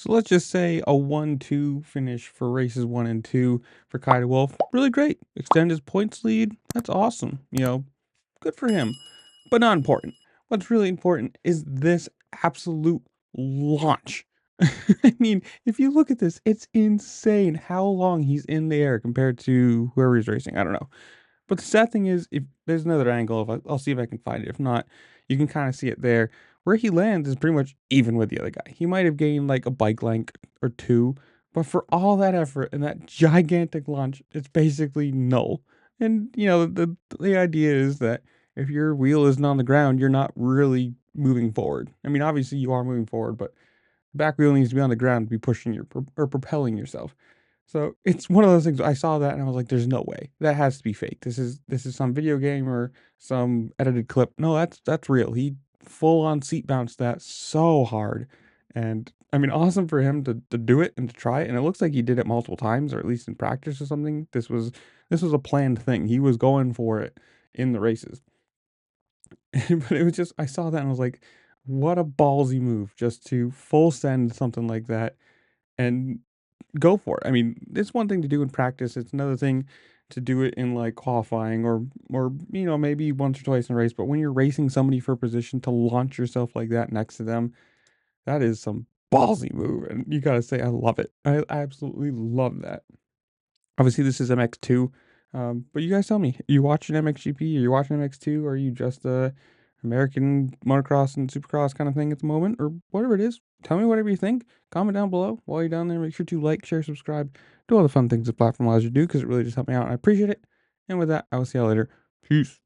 So let's just say a 1-2 finish for races 1 and 2 for Kyle Wolf. Really great. Extend his points lead. That's awesome. Good for him. But not important. What's really important is this absolute launch. I mean, if you look at this, it's insane how long he's in the air compared to whoever he's racing. I don't know. But the sad thing is, if there's another angle, if I'll see if I can find it. If not, you can kind of see it there. Where he lands is pretty much even with the other guy. He might have gained like a bike length or two, but for all that effort and that gigantic launch, it's basically null. And the idea is that if your wheel isn't on the ground, you're not really moving forward. I mean, obviously you are moving forward, but the back wheel needs to be on the ground to be pushing or propelling yourself. So it's one of those things. I saw that and I was like, "There's no way that has to be fake. This is some video game or some edited clip. No, that's real. He full on seat bounced that so hard, and I mean, awesome for him to do it and to try it. And it looks like he did it multiple times, or at least in practice or something. This was a planned thing. He was going for it in the races, but it was just I saw that and I was like, what a ballsy move just to full send something like that and go for it. I mean, it's one thing to do in practice. It's another thing to do it in like qualifying or maybe once or twice in a race. But when you're racing somebody for a position to launch yourself like that next to them, that is some ballsy move. And you gotta say, I love it. I absolutely love that. Obviously, this is MX2. But you guys tell me, are you watching MXGP? Are you watching MX2? Or are you just a American motocross and supercross kind of thing at the moment? Or whatever it is. Tell me whatever you think. Comment down below. While you're down there, make sure to like, share, subscribe. Do all the fun things the platform allows you to do because it really just helps me out. And I appreciate it. And with that, I will see y'all later. Peace.